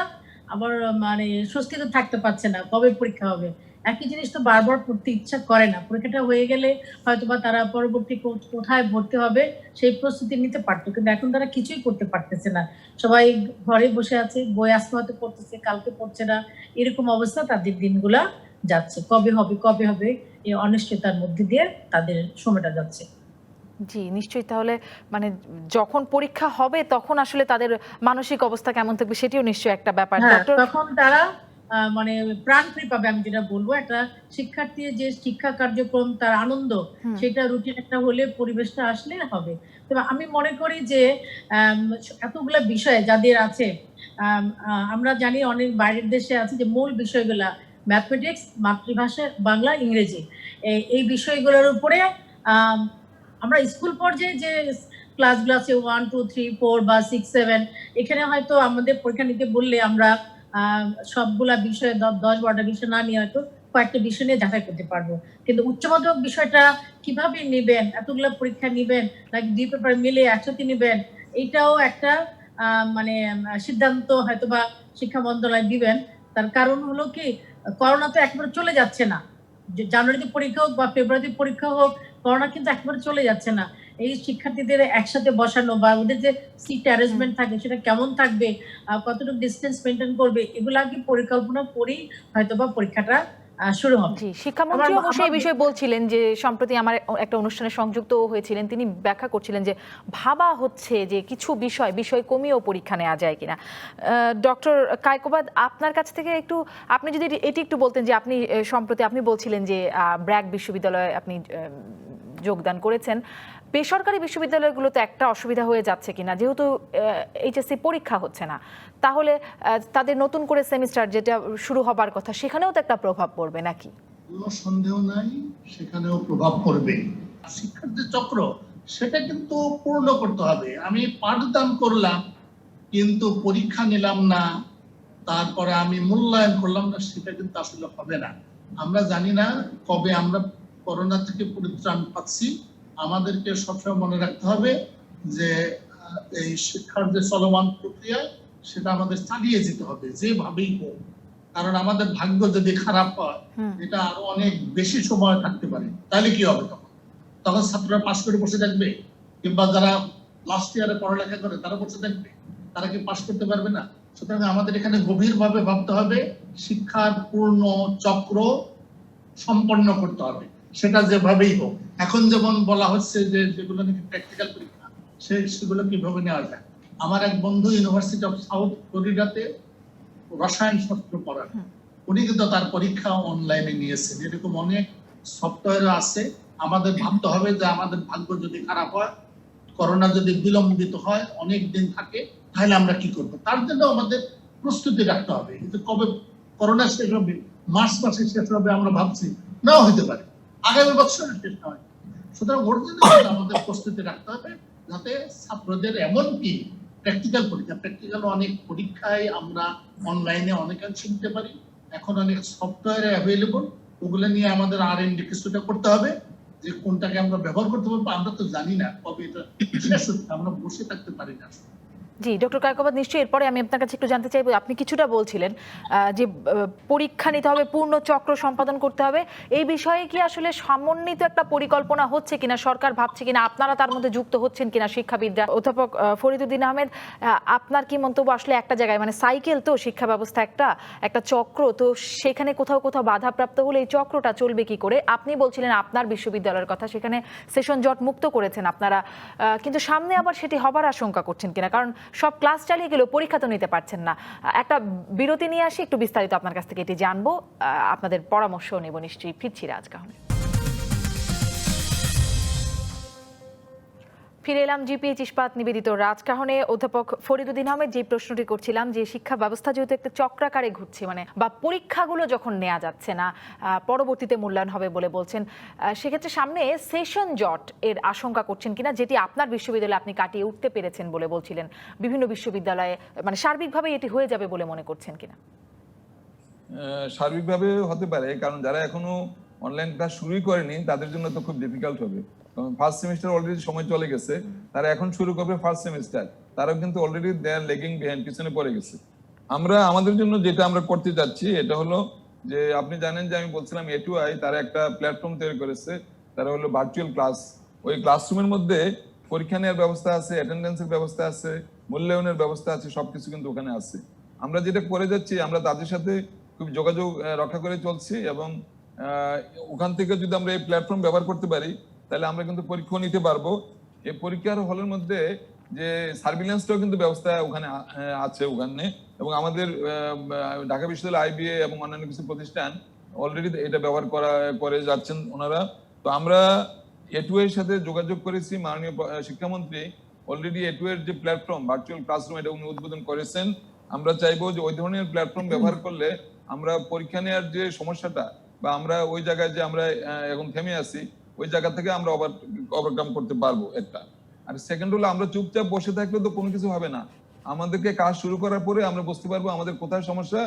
আবার মানে স্বস্তিতে থাকতে পারছে না কবে পরীক্ষা হবে। একই জিনিস তো বারবার পড়তে ইচ্ছা করে না। পরীক্ষাটা হয়ে গেলে হয়তোবা তারা পরবর্তী কোথায় ভর্তি হবে সেই প্রস্তুতি নিতে পারতো, কিন্তু এখন তারা কিছুই করতে পারতেছে না। সবাই ঘরে বসে আছে, বই আজকে হয়তো পড়তেছে, কালকে পড়ছে না, এরকম অবস্থা তাদের দিনগুলা যাচ্ছে। কবে হবে এই অনিশ্চয়তার মধ্যে দিয়ে তাদের সময়টা যাচ্ছে। জি নিশ্চয়ই। তাহলে মানে যখন পরীক্ষা হবে তখন আসলে তাদের মানসিক অবস্থা কেমন থাকবে সেটিও নিশ্চয়ই একটা ব্যাপার। তখন তারা মানে প্রাণ ফ্রি পাবে। আমি যেটা বলবো, একটা শিক্ষার্থীর যে শিক্ষা কার্যক্রম, তার আনন্দ, সেটা রুটিন একটা হলে, পরিবেশটা আসলে হবে। তবে আমি মনে করি যে এতগুলা বিষয় যাদের আছে, আমরা জানি অনেক বাইরের দেশে আছে যে মূল বিষয়গুলা ম্যাথমেটিক্স, মাতৃভাষা বাংলা, ইংরেজি, এই বিষয়গুলোর উপরে আমরা স্কুল পর্যায়ে যে ক্লাসগুলো আছে 1, 2, 3, 4 বা 6, 7, এখানে হয়তো আমাদের পরীক্ষা নিতে বললে আমরা সবগুলা বিষয়ে 10-12টা বিষয় না নিয়ে হয়তো কয়েকটা বিষয় নিয়ে যাচাই করতে পারবো। কিন্তু উচ্চ মাধ্যমিক বিষয়টা কিভাবে নেবেন, এতগুলো পরীক্ষা নেবেন নাকি 2 পেপার মিলে একসাথে নেবেন, এইটাও একটা মানে সিদ্ধান্ত হয়তো বা শিক্ষা মন্ত্রণালয় দিবেন। তার কারণ হলো কি, করোনা তো একেবারে চলে যাচ্ছে না। জানুয়ারিতে পরীক্ষা হোক বা ফেব্রুয়ারিতে পরীক্ষা হোক, করোনা কিন্তু একেবারে চলে যাচ্ছে না। এই শিক্ষার্থীদের একসাথে বসানো বা ওদের যে সিট অ্যারেঞ্জমেন্ট থাকে সেটা কেমন থাকবে, কতটুকু ডিস্টেন্স মেনটেন করবে, এগুলো আগে পরিকল্পনা করেই হয়তো বা পরীক্ষাটা শুরু হবে। জি, শিক্ষামন্ত্রী আমার- অবশ্য এই আমার- বিষয়ে বলছিলেন যে সম্প্রতি আমার একটা অনুষ্ঠানে সংযুক্ত হয়েছিলেন, তিনি ব্যাখ্যা করছিলেন যে ভাবা হচ্ছে যে কিছু বিষয় কমিয়েও পরীক্ষা নেওয়া যায় কিনা। ডক্টর কায়কোবাদ, আপনার কাছ থেকে একটু, আপনি যদি এটি একটু বলতেন যে আপনি সম্প্রতি আপনি বলছিলেন যে ব্র্যাক বিশ্ববিদ্যালয়ে আপনি যোগদান করেছেন, বেসরকারি বিশ্ববিদ্যালয়গুলোতে একটা অসুবিধা হয়ে যাচ্ছে কিনা, যেহেতু এইচএসসি পরীক্ষা হচ্ছে না, তাহলে তাদের নতুন করে সেমিস্টার যেটা শুরু হবার কথা সেখানেও তো একটা প্রভাব পড়বে নাকি? কোনো সন্দেহ নাই, সেখানেও প্রভাব পড়বে। শিক্ষার যে চক্র, সেটা কিন্তু পূর্ণ করতে হবে। আমি পাঠদান করলাম কিন্তু পরীক্ষা নিলাম না, তারপরে আমি মূল্যায়ন করলাম না, সেটা কিন্তু আসলে হবে না। আমরা জানি না কবে আমরা করোনা থেকে পরিত্রাণ পাচ্ছি। আমাদেরকে সবসময় মনে রাখতে হবে যে এই শিক্ষার যে চলমান প্রক্রিয়া, সেটা আমাদের চালিয়ে যেতে হবে যেভাবেই হোক। কারণ আমাদের ভাগ্য যদি খারাপ হয়, এটা আরো অনেক বেশি সময় থাকতে পারে। তাহলে কি হবে? তখন ছাত্ররা পাস করে বসে থাকবে, কিংবা যারা লাস্ট ইয়ারে পড়ালেখা করে তারা বসে থাকবে, তারা কি পাস করতে পারবে না? সুতরাং আমাদের এখানে গভীরভাবে ভাবতে হবে, শিক্ষার পূর্ণ চক্র সম্পন্ন করতে হবে, সেটা যেভাবেই হোক। এখন যেমন বলা হচ্ছে যে যেগুলো নাকি প্র্যাকটিক্যাল পরীক্ষা, সেগুলো কিভাবে নেওয়া যায়। আমার এক বন্ধু ইউনিভার্সিটি অফ সাউথ ফ্লোরিডাতে রসায়ন শাস্ত্র পড়ান, উনি কিন্তু তার পরীক্ষা অনলাইনে নিয়েছেন। এরকম অনেক সফটওয়্যার আছে। আমাদের ভাবতে হবে যে আমাদের ভাগ্য যদি খারাপ হয়, করোনা যদি বিলম্বিত হয়, অনেক দিন থাকে, তাহলে আমরা কি করব? তার জন্য আমাদের প্রস্তুতি রাখতে হবে। কিন্তু কবে করোনা শেষ হবে, মার্চ মাসে শেষ হবে আমরা ভাবছি, নাও হতে পারে আগামী বছরের শেষ হয়। সুতরাং ওর জন্য আমাদের প্রস্তুতি রাখতে হবে, যাতে ছাত্রদের এমনকি প্র্যাকটিক্যাল অনেক পরীক্ষায় আমরা অনলাইনে অনেকাংশে নিতে পারি। এখন অনেক সফটওয়্যার অ্যাভেলেবল, ওগুলো নিয়ে আমাদের R&D কিছুটা করতে হবে, যে কোনটাকে আমরা ব্যবহার করতে পারবো। আমরা তো জানি না কবে এটা শেষ হচ্ছে, আমরা বসে থাকতে পারি না। জি, ডক্টর কায়কোবাদ, নিশ্চয়ই এরপরে আমি আপনার কাছে একটু জানতে চাইবো, আপনি কিছুটা বলছিলেন যে পরীক্ষা নিতে হবে, পূর্ণ চক্র সম্পাদন করতে হবে, এই বিষয়ে কি আসলে সমন্বিত একটা পরিকল্পনা হচ্ছে কিনা, সরকার ভাবছে কিনা, আপনারা তার মধ্যে যুক্ত হচ্ছেন কিনা শিক্ষাবিদরা? অধ্যাপক ফরিদউদ্দিন আহমেদ, আপনার কি মন্তব্য? আসলে একটা জায়গায় মানে সাইকেল তো শিক্ষা ব্যবস্থা, একটা চক্র, তো সেখানে কোথাও কোথাও বাধাপ্রাপ্ত হলে এই চক্রটা চলবে কি করে? আপনি বলছিলেন আপনার বিশ্ববিদ্যালয়ের কথা, সেখানে সেশন জট মুক্ত করেছেন আপনারা, কিন্তু সামনে আবার সেটি হবার আশঙ্কা করছেন কিনা? কারণ সব ক্লাস চালিয়ে গেলেও পরীক্ষা তো নিতে পারছেন না। একটা বিরতি নিয়ে আসি, একটু বিস্তারিত আপনার কাছ থেকে এটি জানবো, আপনাদের পরামর্শ নেব নিশ্চয়ই। ফিরছি রাজকাহনে। ফিরে এলাম জিপিএইচ ইস্পাত নিবেদিত রাজকাহনে। অধ্যাপক ফরিদউদ্দিন আহমেদ, যে প্রশ্নটি করছিলাম যে শিক্ষা ব্যবস্থা যেহেতু একটা চক্রাকারে ঘুরছে, মানে বা পরীক্ষাগুলো যখন নেওয়া যাচ্ছে না, পরবর্তীতে মূল্যায়ন হবে বলে বলছেন, সেক্ষেত্রে সামনে সেশন জট এর আশঙ্কা করছেন কিনা, যেটি আপনার বিশ্ববিদ্যালয়ে আপনি কাটিয়ে উঠতে পেরেছেন বলে বলছিলেন, বিভিন্ন বিশ্ববিদ্যালয়ে মানে সার্বিকভাবে এটি হয়ে যাবে বলে মনে করছেন কিনা? সার্বিকভাবে হতে পারে, কারণ যারা এখনো অনলাইন ক্লাস শুরুই করেনি তাদের জন্য তো খুব ডিফিকাল্ট হবে। ফার্স্ট সেমিস্টার অলরেডি সময় চলে গেছে, তারা এখন শুরু করবে ফার্স্ট সেমিস্টার, তারাও কিন্তু already they are lagging behind, পিছনে পড়ে গেছে। আমরা আমাদের জন্য যেটা আমরা করতে চাচ্ছি এটা হলো যে, আপনি জানেন যে আমি বলছিলাম A2I তারা একটা প্ল্যাটফর্ম তৈরি করেছে, তারা হলো ভার্চুয়াল ক্লাস। ওই ক্লাসরুমের মধ্যে পরীক্ষা নেওয়ার ব্যবস্থা আছে, অ্যাটেন্ডেন্সের ব্যবস্থা আছে, মূল্যায়নের ব্যবস্থা আছে, সবকিছু কিন্তু ওখানে আছে। আমরা যেটা করে যাচ্ছি, আমরা তাদের সাথে খুব যোগাযোগ রক্ষা করে চলছি, এবং ওখান থেকে যদি আমরা এই প্ল্যাটফর্ম ব্যবহার করতে পারি তাহলে আমরা কিন্তু পরীক্ষা নিতে পারবো। এই পরীক্ষার হলের মধ্যে যে সার্ভিলেন্সটাও কিন্তু ব্যবস্থা ওখানে আছে ওখানে, এবং আমাদের ঢাকা বিশ্ববিদ্যালয় IBA এবং অন্যান্য কিছু প্রতিষ্ঠান অলরেডি এটা ব্যবহার করে যাচ্ছেন ওনারা। তো আমরা A2I এর সাথে যোগাযোগ করেছি, মাননীয় শিক্ষামন্ত্রী অলরেডি A2I এর যে প্ল্যাটফর্ম ভার্চুয়াল ক্লাসরুম, এটা উনি উদ্বোধন করেছেন। আমরা চাইবো যে ওই ধরনের প্ল্যাটফর্ম ব্যবহার করলে আমরা পরীক্ষা নেওয়ার যে সমস্যাটা, বা আমরা ওই জায়গায় যে আমরা এখন থেমে আছি, ওই জায়গা থেকে আমরা ওভারকাম করতে পারবো একটা। আর সেকেন্ড হলো, আমরা চুপচাপ বসে থাকলে তো কোনো কিছু হবে না। আমাদেরকে কাজ শুরু করার পরে আমরা বুঝতে পারবো আমাদের কোথায় সমস্যা,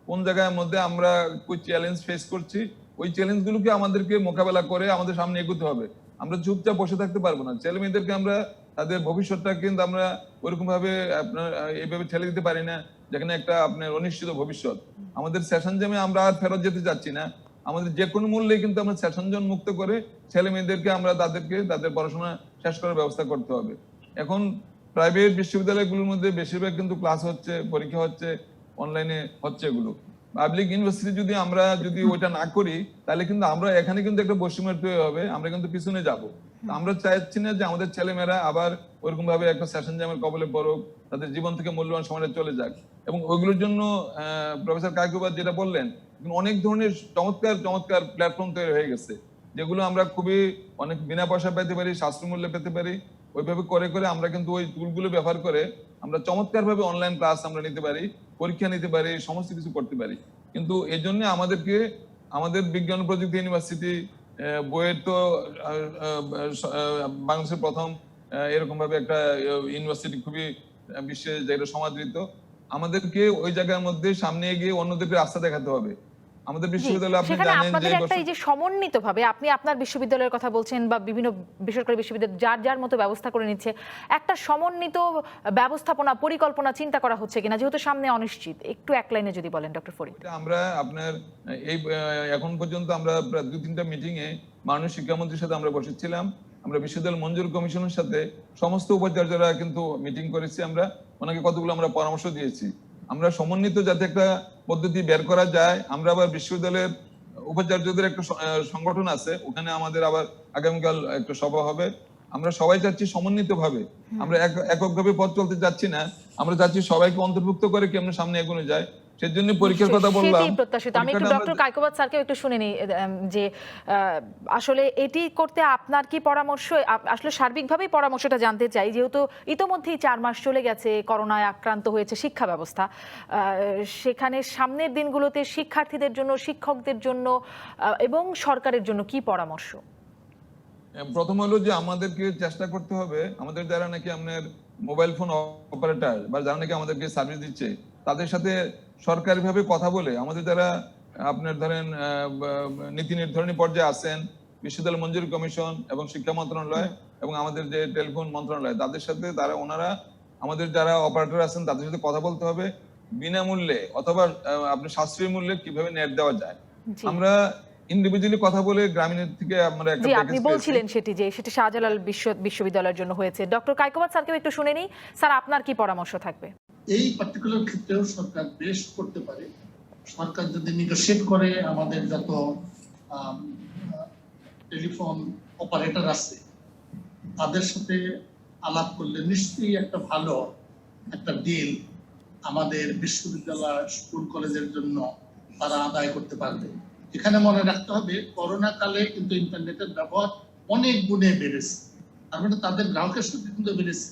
কোন জায়গার মধ্যে আমরা কোন চ্যালেঞ্জ ফেস করছি, ওই চ্যালেঞ্জগুলোকে আমাদেরকে মোকাবেলা করে আমাদের সামনে এগোতে হবে। আমরা চুপচাপ বসে থাকতে পারবো না। ছেলে মেয়েদেরকে আমরা তাদের ভবিষ্যৎটা কিন্তু আমরা ওইরকম ভাবে আপনার এইভাবে ঠেলে দিতে পারি না, যেখানে একটা আপনার অনিশ্চিত ভবিষ্যৎ। আমাদের সেশন জামে আমরা আর ফেরত যেতে চাচ্ছি না। আমাদের যে কোনো মূল্যে কিন্তু আমরা সেশন জন মুক্ত করে ছেলে মেয়েদেরকে আমরা তাদের পড়াশোনা শেষ করার ব্যবস্থা করতে হবে। এখন প্রাইভেট বিশ্ববিদ্যালয়গুলোর মধ্যে বেশিরভাগ কিন্তু ক্লাস হচ্ছে, পরীক্ষা হচ্ছে, অনলাইনে হচ্ছে এগুলো। পাবলিক ইউনিভার্সিটি যদি ওইটা না করি, তাহলে কিন্তু আমরা এখানে কিন্তু একটা বৈষম্য তৈরি হবে, আমরা কিন্তু পিছনে যাব। আমরা চাইছি না যে আমাদের ছেলেমেয়েরা আবার ওইরকম ভাবে একটা সেশন জ্যামের কবলে পড়ুক, তাদের জীবন থেকে মূল্যবান সময়টা চলে যাক। এবং ওইগুলোর জন্য প্রফেসর কায়কোবাদ যেটা বললেন, অনেক ধরনের চমৎকার চমৎকার প্ল্যাটফর্ম তৈরি হয়ে গেছে, যেগুলো আমরা খুবই অনেক বিনা পয়সা পেতে পারি, সাশ্রয় মূল্যে পেতে পারি। ওইভাবে করে করে আমরা কিন্তু ওই টুলগুলো ব্যবহার করে আমরা চমৎকার ভাবে অনলাইন ক্লাস আমরা নিতে পারি, পরীক্ষা নিতে পারি, সমস্ত কিছু করতে পারি। কিন্তু এই জন্য আমাদেরকে আমাদের বিজ্ঞান ও প্রযুক্তি ইউনিভার্সিটি বইয়ের তো বাংলাদেশের প্রথম এরকম ভাবে একটা ইউনিভার্সিটি, খুবই বিশ্বে যেটা সমাদৃত। আমাদেরকে ওই জায়গার মধ্যে সামনে এগিয়ে অন্যদেরকে রাস্তা দেখাতে হবে। আমাদের বিশ্ববিদ্যালয়ে আপনি সেখানে জানেন যে আপনাদের একটা এই যে সমন্বিতভাবে আপনি আপনার বিশ্ববিদ্যালয়ের কথা বলছেন বা বিভিন্ন বেসরকারি বিশ্ববিদ্যালয় যার যার মতো ব্যবস্থা করে নিচ্ছে, একটা সমন্বিত ব্যবস্থাপনা পরিকল্পনা চিন্তা করা হচ্ছে কিনা, যেহেতু সামনে অনিশ্চিত, একটু এক লাইনে যদি বলেন ডক্টর ফরিদ। আমরা আপনার এই এখন পর্যন্ত আমরা প্রায় 2-3টা মিটিং এ মাননীয় শিক্ষামন্ত্রীর সাথে আমরা বসেছিলাম। আমরা বিশ্ববিদ্যালয় মঞ্জুর কমিশনের সাথে সমস্ত উপাচার্যরা কিন্তু মিটিং করেছি, আমরা ওনাকে কতগুলো আমরা পরামর্শ দিয়েছি। আমরা সমন্বিত যাতে একটা পদ্ধতি বের করা যায়। আমরা আবার বিশ্ববিদ্যালয়ের উপাচার্যদের একটা সংগঠন আছে, ওখানে আমাদের আবার আগামীকাল একটা সভা হবে। আমরা সবাই চাচ্ছি সমন্বিত ভাবে, আমরা এককভাবে পথ চলতে যাচ্ছি না, আমরা চাচ্ছি সবাইকে অন্তর্ভুক্ত করে কেমন সামনে এগোনো যায়। সেজন্য পরীক্ষার কথা বললাম। সেটাই প্রত্যাশিত। আমি একটু ডক্টর কায়কোবাদ স্যারকেও একটু শুনে নিই যে আসলে এটি করতে আপনার কি পরামর্শ, আসলে সার্বিকভাবেই পরামর্শটা জানতে চাই, যেহেতু ইতোমধ্যেই 4 মাস চলে গেছে, করোনায় আক্রান্ত হয়েছে শিক্ষা ব্যবস্থা। সেখানে সামনের দিনগুলোতে শিক্ষার্থীদের জন্য, শিক্ষকদের জন্য এবং সরকারের জন্য কি পরামর্শ? প্রথম হলো যে আমাদেরকে চেষ্টা করতে হবে, আমাদের যারা নাকি আপনার মোবাইল ফোন অপারেটর বা যারা নাকি আমাদেরকে সার্ভিস দিচ্ছে, তাদের সাথে সরকারিভাবে কথা বলে, আমাদের যারা আপনার ধরেন নীতি নির্ধারণী পর্যায়ে আছেন, বিশ্ববিদ্যালয় মঞ্জুরি কমিশন এবং শিক্ষা মন্ত্রণালয় এবং আমাদের যে টেলিফোন মন্ত্রণালয়, তাদের সাথে ওনারা আমাদের যারা অপারেটর আছেন তাদের সাথে কথা বলতে হবে, বিনামূল্যে অথবা আপনার সাশ্রয়ী মূল্যে কিভাবে নেট দেওয়া যায়। আমরা ইন্ডিভিজুয়ালি কথা বলে গ্রামীণের থেকে আমরা একটা জি, আপনি বলছিলেন সেটি শাহজালাল বিশ্ববিদ্যালয়ের জন্য হয়েছে। ডক্টর কায়কোবাদ স্যারকেও একটু শুনে নিই। স্যার, আপনার কি পরামর্শ থাকবে? এই পার্টিকুলার ক্ষেত্রেও সরকার বেশ করতে পারে। সরকার যদি নেগোশিয়েট করে, আমাদের যত টেলিফোন অপারেটর আছে তাদের সাথে আলাপ করলে নিশ্চয়ই একটা ভালো একটা ডিল আমাদের বিশ্ববিদ্যালয়, স্কুল, কলেজের জন্য তারা আদায় করতে পারবে। এখানে মনে রাখতে হবে, করোনা কালে কিন্তু ইন্টারনেটের ব্যবহার অনেক গুণে বেড়েছে। তার মানে তাদের গ্রাহকের সংখ্যা কিন্তু বেড়েছে,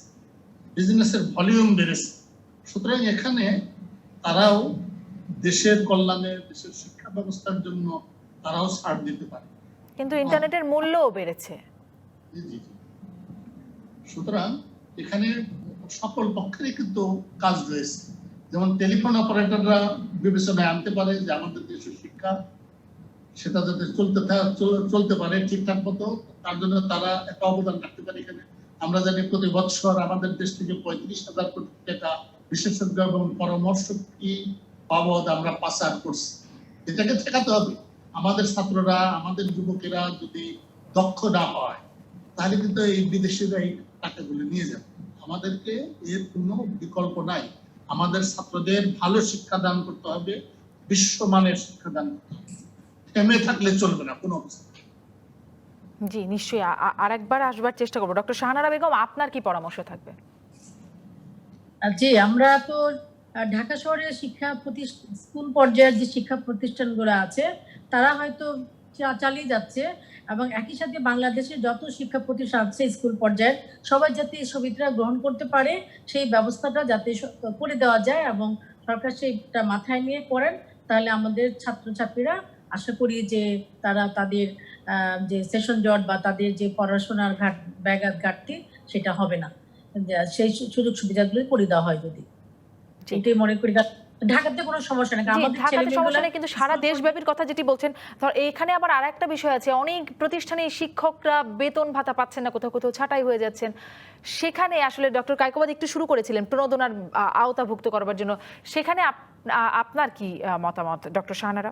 বিজনেসের ভলিউম বেড়েছে। সুতরাং এখানে তারাও দেশের কল্যাণে, দেশের শিক্ষা ব্যবস্থার জন্য তারাও ছাড় দিতে পারে। কিন্তু ইন্টারনেটের মূল্যও বেড়েছে। সুতরাং এখানে সকল পক্ষেরই কিন্তু কাজ রয়েছে। যেমন টেলিফোন অপারেটররা বিবেচনায় আনতে পারে যে আমাদের দেশের শিক্ষা সেটা যাতে চলতে পারে ঠিকঠাক মতো, তার জন্য তারা একটা অবদান রাখতে পারে। এখানে আমরা জানি প্রতি বছর আমাদের দেশ থেকে 35,000 কোটি টাকা বিশেষজ্ঞ এবং পরামর্শ বাবদ আমরা পাচার করছি। এটাকে ঠেকাতে হবে। আমাদের ছাত্ররা, আমাদের যুবকেরা যদি দক্ষ না হয়, তাহলে কিন্তু এই বিদেশিরা এই টাকাগুলো নিয়ে যাবে। আমাদেরকে এর কোনো বিকল্প নাই। আমাদের ছাত্রদের ভালো শিক্ষাদান করতে হবে, বিশ্বমানের শিক্ষাদান করতে হবে। থেমে থাকলে চলবে না কোনো অবস্থা। জি, নিশ্চয়ই আরেকবার আসবার চেষ্টা করবো। ডক্টর শাহানারা বেগম, আপনার কি পরামর্শ থাকবে? জি, আমরা তো ঢাকা শহরের স্কুল পর্যায়ের যে শিক্ষা প্রতিষ্ঠানগুলো আছে তারা হয়তো চালিয়ে যাচ্ছে, এবং একই সাথে বাংলাদেশের যত শিক্ষা প্রতিষ্ঠান আছে স্কুল পর্যায়ের সবাই যাতে এই সুবিধা গ্রহণ করতে পারে সেই ব্যবস্থাটা যাতে করে দেওয়া যায়, এবং সরকার সেইটা মাথায় নিয়ে করেন, তাহলে আমাদের ছাত্রছাত্রীরা আশা করি যে তারা তাদের যে সেশন জট বা তাদের যে পড়াশোনার ব্যাঘাত ঘাটতি সেটা হবে না। সেই সুযোগ সুবিধাগুলো করে দেওয়া হয় যদি, এটাই মনে করি। ঢাকাতে কোনো সমস্যা নেই, আমাদের ঢাকাতে সমস্যা নেই, কিন্তু সারা দেশব্যাপীর কথা যেটি বলছেন, ধর এখানে আবার আরেকটা বিষয় আছে, অনেক প্রতিষ্ঠানে শিক্ষকরা বেতন ভাতা পাচ্ছেন না, কোথাও কোথাও ছাঁটাই হয়ে যাচ্ছেন। সেখানে আসলে ডক্টর কায়কোবাদ একটু শুরু করেছিলেন প্রণোদনার আওতাভুক্ত করবার জন্য, সেখানে আপনার কি মতামত ডক্টর শাহানারা?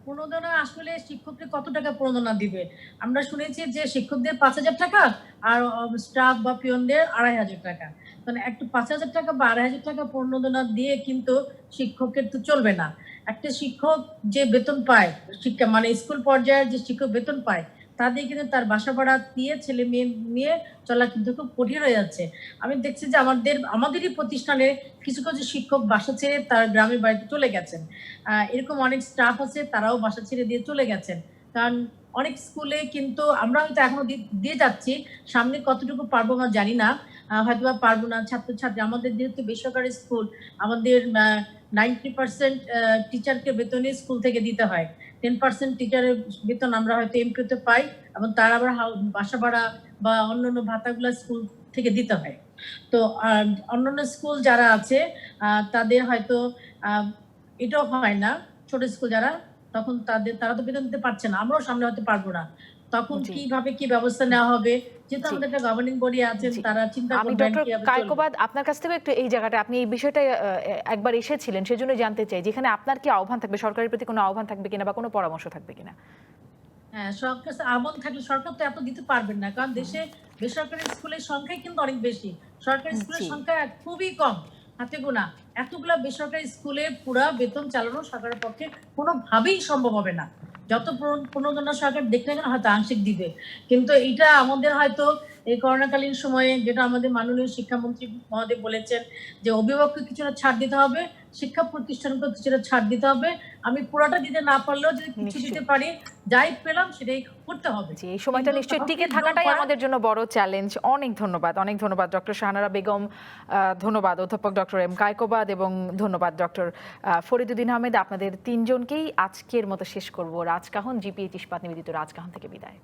প্রণোদনা আসলে শিক্ষককে কত টাকা প্রণোদনা দিবে? আমরা শুনেছি যে শিক্ষকদের 5,000 টাকা আর স্টাফ বা পিয়নদের 2,500 টাকা। মানে একটু 5,000 টাকা বা 2,500 টাকা প্রণোদনা দিয়ে কিন্তু শিক্ষকের তো চলবে না। একটা শিক্ষক যে বেতন পায়, শিক্ষা মানে স্কুল পর্যায়ের যে শিক্ষক বেতন পায়, তা দিয়ে কিন্তু তার বাসা ভাড়া দিয়ে ছেলে মেয়ে নিয়ে চলা কিন্তু খুব কঠিন হয়ে যাচ্ছে। আমি দেখছি যে আমাদেরই প্রতিষ্ঠানে কিছু কিছু শিক্ষক বাসা ছেড়ে তার গ্রামের বাড়িতে চলে গেছেন। এরকম অনেক স্টাফ আছে, তারাও বাসা ছেড়ে দিয়ে চলে গেছেন। কারণ অনেক স্কুলে কিন্তু আমরা হয়তো এখনো দিয়ে যাচ্ছি, সামনে কতটুকু পারবো আমরা জানি না, হয়তোবা পারবো না। ছাত্রছাত্রী আমাদের যেহেতু বেসরকারি স্কুল, আমাদের 90% টিচারকে বেতনই স্কুল থেকে দিতে হয়। 10% টিচারের বেতন আমরা হয়তো এমপিওতে পাই, এবং তার আবার বাসা ভাড়া বা অন্যান্য ভাতাগুলো স্কুল থেকে দিতে হয়। তো অন্যান্য স্কুল যারা আছে তাদের হয়তো এটাও হয় না। ছোট স্কুল যারা, তখন তারা তো বেতন দিতে পারছে না, আমরাও সামনে হতে পারবো না। তখন জি। কিভাবে কি ব্যবস্থা নেওয়া হবে, যেহেতু জি। আমাদের একটা গভর্নিং বডি আছেন, জি। তারা চিন্তা আমি করবেন ডক্টর কিভাবে চলবে। কায়কোবাদ আপনার কাছ থেকে একটু এই জায়গাটা, আপনি এই বিষয়টা একবার এসেছিলেন, সেজন্য জানতে চাই যেখানে আপনার কি আহ্বান থাকবে, সরকারের প্রতি কোনো আহ্বান থাকবে কিনা বা কোনো পরামর্শ থাকবে কিনা? হ্যাঁ, সরকার আমন থাকলে সরকার তো এত দিতে পারবেন না, কারণ দেশে বেসরকারি স্কুলের সংখ্যা কিন্তু অনেক বেশি, সরকারি স্কুলের জি। সংখ্যা খুবই কম, হাতে গোনা। এতগুলা বেসরকারি স্কুলে পুরা বেতন চালানো সরকারের পক্ষে কোনোভাবেই সম্ভব হবে না। যত প্রণোদনা সরকার দেখলে যেন হয়তো আংশিক দিবে, কিন্তু এটা আমাদের হয়তো এই করোনাকালীন সময়ে, যেটা আমাদের মাননীয় শিক্ষামন্ত্রী মহোদয় বলেছেন যে অভিভাবককে কিছুটা ছাড় দিতে হবে, শিক্ষা প্রতিষ্ঠানকে কিছুটা ছাড় দিতে হবে। আমি পুরাটা দিতে না পারলেও যদি কিছু নিশ্চয়ই। দিতে পারি, যাই পেলাম সেটাই করতে হবে। জি, এই সময়টা কিন্তু নিশ্চয়ই কাউকে টিকে জোর থাকাটাই করা- আমাদের জন্য বড় চ্যালেঞ্জ। অনেক ধন্যবাদ, অনেক ধন্যবাদ ডক্টর শাহনারা বেগম, ধন্যবাদ অধ্যাপক ডক্টর এম কায়কোবাদ, এবং ধন্যবাদ ডক্টর ফরিদুদ্দিন আহমেদ। আপনাদের তিনজনকেই আজকের মতো শেষ করব রাজকাহন, জিপিএইচ ইস্পাত নিবেদিত রাজকাহন থেকে বিদায়।